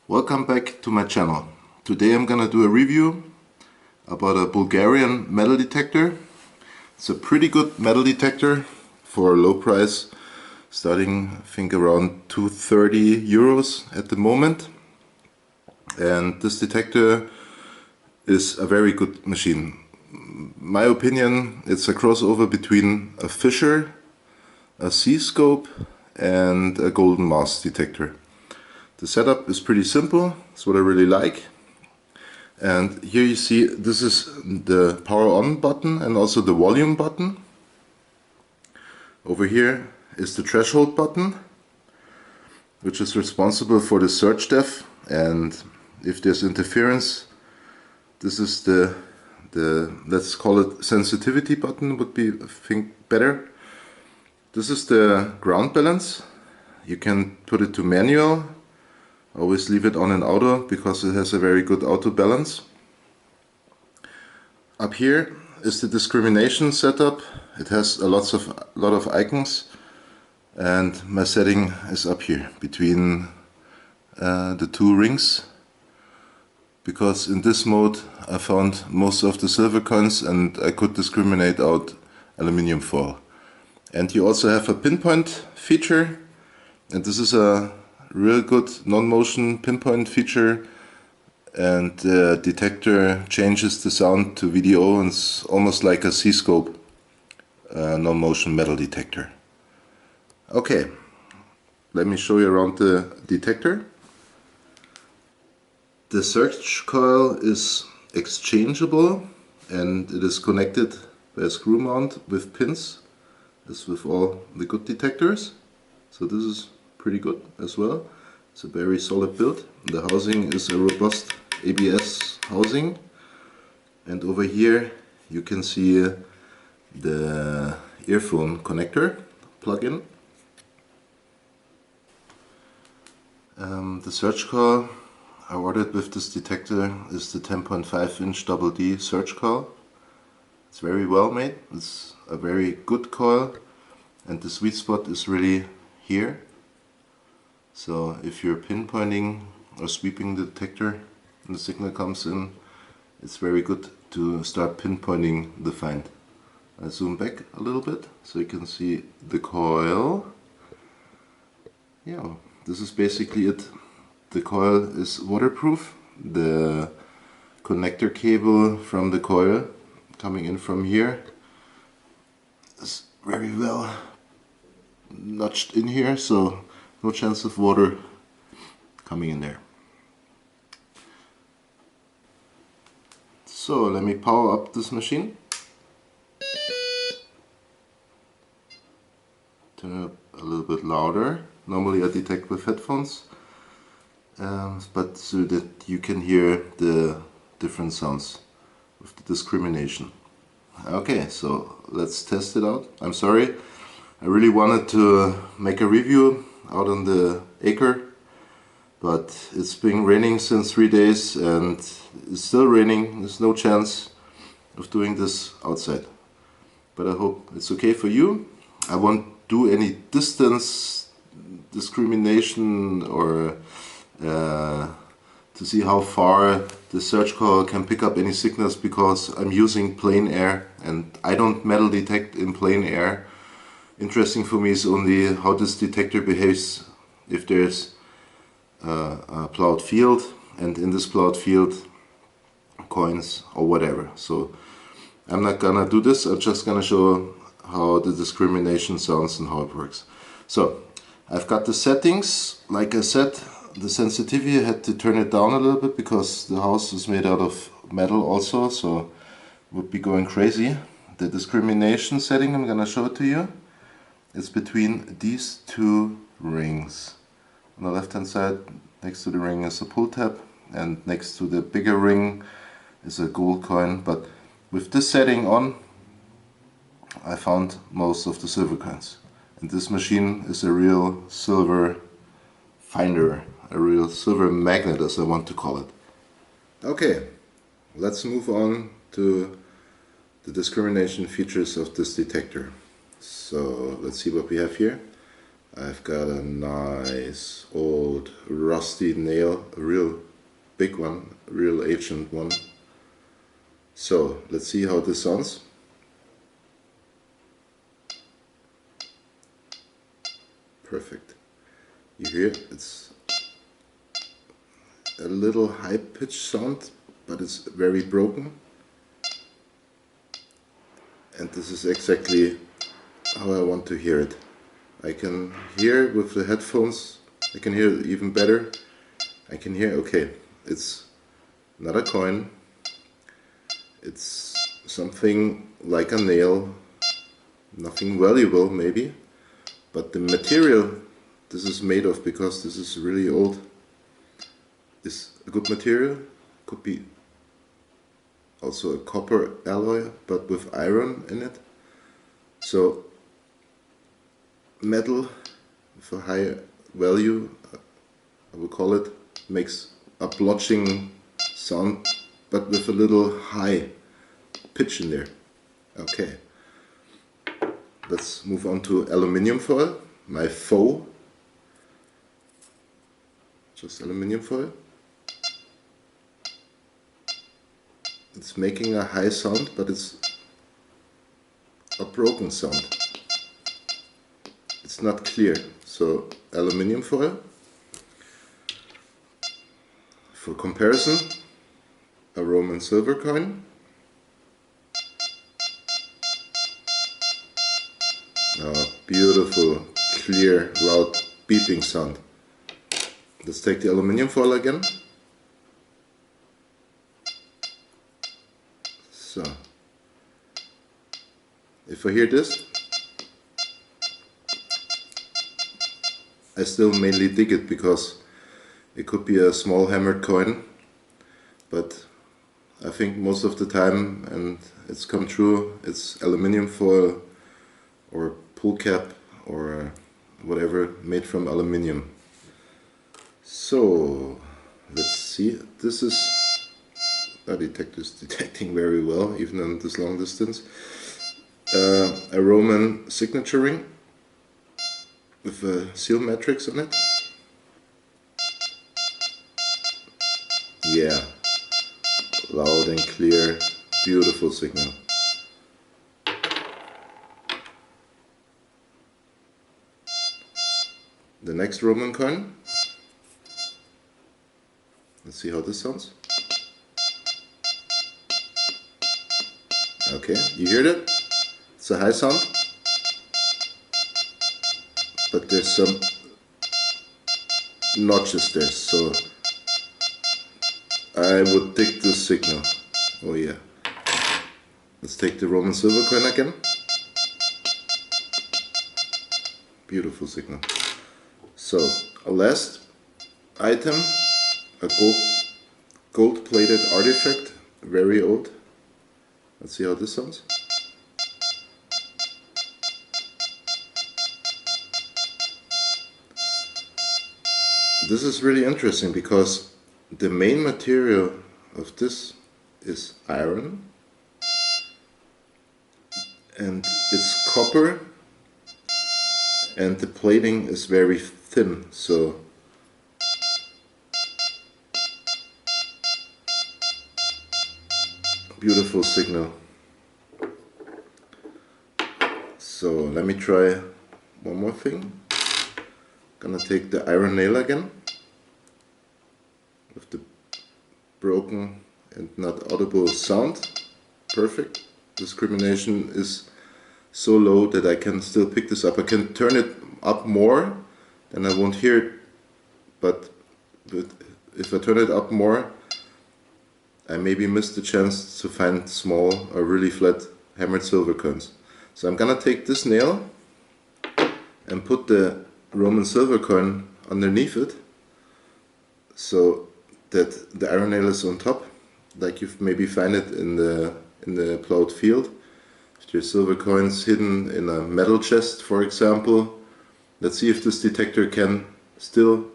Welcome back to my channel. Today I'm gonna do a review about a Bulgarian metal detector. It's a pretty good metal detector for a low price, starting I think around 230 euros at the moment. And this detector is a very good machine. My opinion, it's a crossover between a Fisher, a C-scope and a golden mass detector. The setup is pretty simple, it's what I really like. And here you see this is the power on button and also the volume button. Over here is the threshold button, which is responsible for the search depth, and if there's interference, this is the let's call it sensitivity button, would be I think better. This is the ground balance. You can put it to manual. Always leave it on in auto because it has a very good auto balance. Up here is the discrimination setup. It has a lot of icons, and my setting is up here between the two rings, because in this mode I found most of the silver coins and I could discriminate out aluminium foil. And you also have a pinpoint feature, and this is a real good non-motion pinpoint feature, and the detector changes the sound to video, and it's almost like a C-scope non-motion metal detector. Okay, let me show you around the detector. The search coil is exchangeable and it is connected by a screw mount with pins, as with all the good detectors. So this is pretty good as well. It's a very solid build. The housing is a robust ABS housing, and over here you can see the earphone connector plug-in. The search coil I ordered with this detector is the 10.5 inch double D search coil. It's very well made, it's a very good coil, and the sweet spot is really here. So if you're pinpointing or sweeping the detector and the signal comes in, it's very good to start pinpointing the find. I zoom back a little bit so you can see the coil. Yeah, this is basically it. The coil is waterproof. The connector cable from the coil coming in from here is very well notched in here, so no chance of water coming in there. So let me power up this machine. Turn it up a little bit louder. Normally I detect with headphones, but so that you can hear the different sounds of the discrimination. Okay, so let's test it out. I'm sorry, I really wanted to make a review out on the acre, but it's been raining since 3 days and it's still raining. There's no chance of doing this outside, but I hope it's okay for you. I won't do any distance discrimination or to see how far the search coil can pick up any signals, because I'm using plain air and I don't metal detect in plain air. Interesting for me is only how this detector behaves if there's a plowed field, and in this plowed field coins or whatever. So I'm not gonna do this, I'm just gonna show how the discrimination sounds and how it works. So I've got the settings. Like I said, the sensitivity I had to turn it down a little bit because the house is made out of metal also, so it would be going crazy. The discrimination setting, I'm gonna show it to you. It's between these two rings. On the left hand side, next to the ring is a pull tab, and next to the bigger ring is a gold coin. But with this setting on, I found most of the silver coins. And this machine is a real silver finder, a real silver magnet, as I want to call it. Okay, let's move on to the discrimination features of this detector. So let's see what we have here. I've got a nice old rusty nail, a real big one, a real ancient one. So let's see how this sounds. Perfect. You hear it's a little high-pitched sound, but it's very broken. And this is exactly how I want to hear it. I can hear with the headphones, I can hear it even better. I can hear, okay, it's not a coin, it's something like a nail, nothing valuable maybe, but the material this is made of, because this is really old, is a good material. Could be also a copper alloy but with iron in it. So metal with a high value, I would call it, makes a blotching sound but with a little high pitch in there. Okay, let's move on to aluminium foil, my foe. Just aluminium foil. It's making a high sound, but it's a broken sound. It's not clear. So aluminium foil. For comparison, a Roman silver coin. Beautiful, clear, loud beeping sound. Let's take the aluminium foil again. So, if I hear this, I still mainly dig it because it could be a small hammered coin, but I think most of the time, and it's come true, it's aluminium foil or pull cap or whatever made from aluminium. So let's see, this is a detector is detecting very well even on this long distance. A Roman signature ring with a seal matrix on it. Yeah, loud and clear, beautiful signal. The next Roman coin. Let's see how this sounds. Okay, you hear that? It's a high sound, but there's some notches there, so I would dig this signal. Oh yeah. Let's take the Roman silver coin again. Beautiful signal. So, a last item, a gold-plated artifact, very old. Let's see how this sounds. This is really interesting because the main material of this is iron and it's copper, and the plating is very thin, so beautiful signal. So let me try one more thing. Gonna take the iron nail again with the broken and not audible sound. Perfect. Discrimination is so low that I can still pick this up. I can turn it up more, then I won't hear it, but if I turn it up more, I maybe miss the chance to find small or really flat hammered silver coins. So I'm gonna take this nail and put the Roman silver coin underneath it, so that the iron nail is on top, like you maybe find it in the plowed field. If there's silver coins hidden in a metal chest, for example. Let's see if this detector can still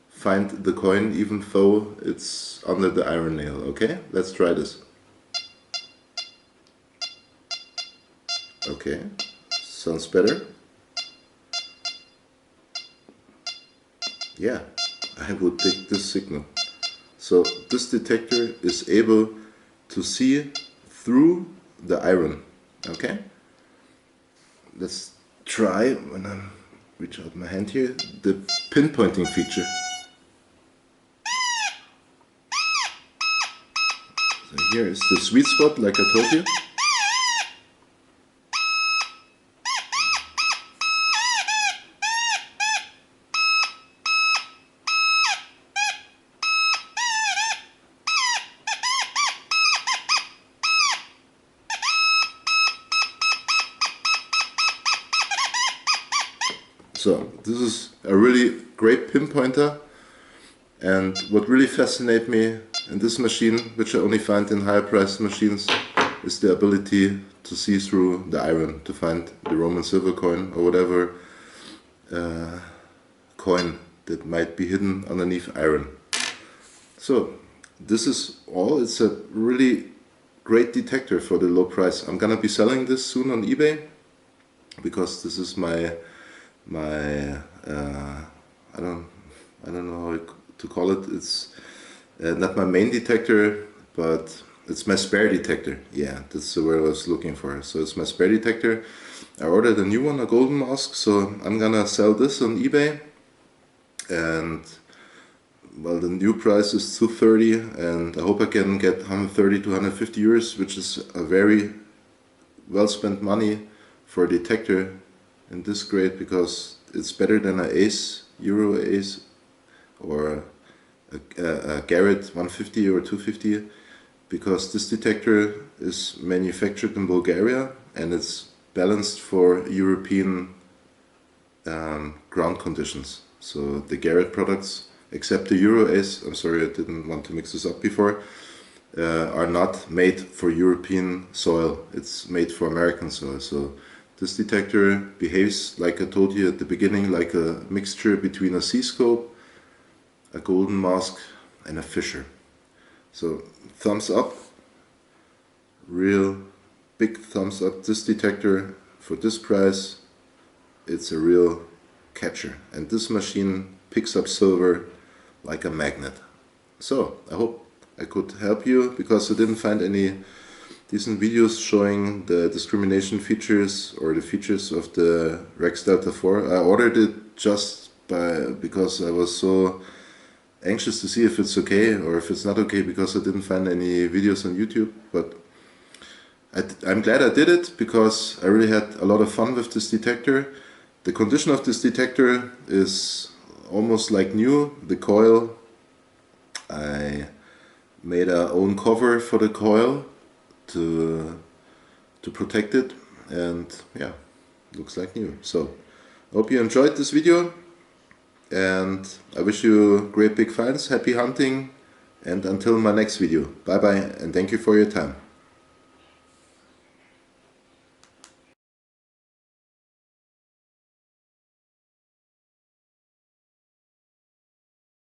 find the coin even though it's under the iron nail. Okay, let's try this. Okay, sounds better. yeah, I would take this signal. So this detector is able to see through the iron. Okay, let's try, when I reach out my hand here, the pinpointing feature. So here is the sweet spot, like I told you. So this is a really great pinpointer, and what really fascinates me in this machine, which I only find in higher priced machines, is the ability to see through the iron, to find the Roman silver coin or whatever coin that might be hidden underneath iron. So this is all. It's a really great detector for the low price. I'm gonna be selling this soon on eBay, because this is my I don't know how to call it. It's not my main detector, but it's my spare detector. Yeah, that's the word I was looking for. So it's my spare detector. I ordered a new one, a golden mask, so I'm gonna sell this on eBay. And well, the new price is 230, and I hope I can get 130 to 150 euros, which is a very well spent money for a detector in this grade, because it's better than an Ace, Euro Ace, or a Garrett 150 or 250, because this detector is manufactured in Bulgaria and it's balanced for European ground conditions. So the Garrett products, except the Euro Ace, I'm sorry I didn't want to mix this up before, are not made for European soil. It's made for American soil. So this detector behaves, like I told you at the beginning, like a mixture between a C-scope, a golden mask, and a Fisher. So thumbs up, real big thumbs up. This detector, for this price, it's a real catcher. And this machine picks up silver like a magnet. So I hope I could help you, because I didn't find any decent videos showing the discrimination features or the features of the Rex Delta 4. I ordered it just because I was so anxious to see if it's okay or if it's not okay, because I didn't find any videos on YouTube. But I'm glad I did it, because I really had a lot of fun with this detector. The condition of this detector is almost like new. The coil, I made our own cover for the coil to protect it, and yeah, looks like new. So I hope you enjoyed this video, and I wish you great big finds, happy hunting, and until my next video, bye bye, and thank you for your time.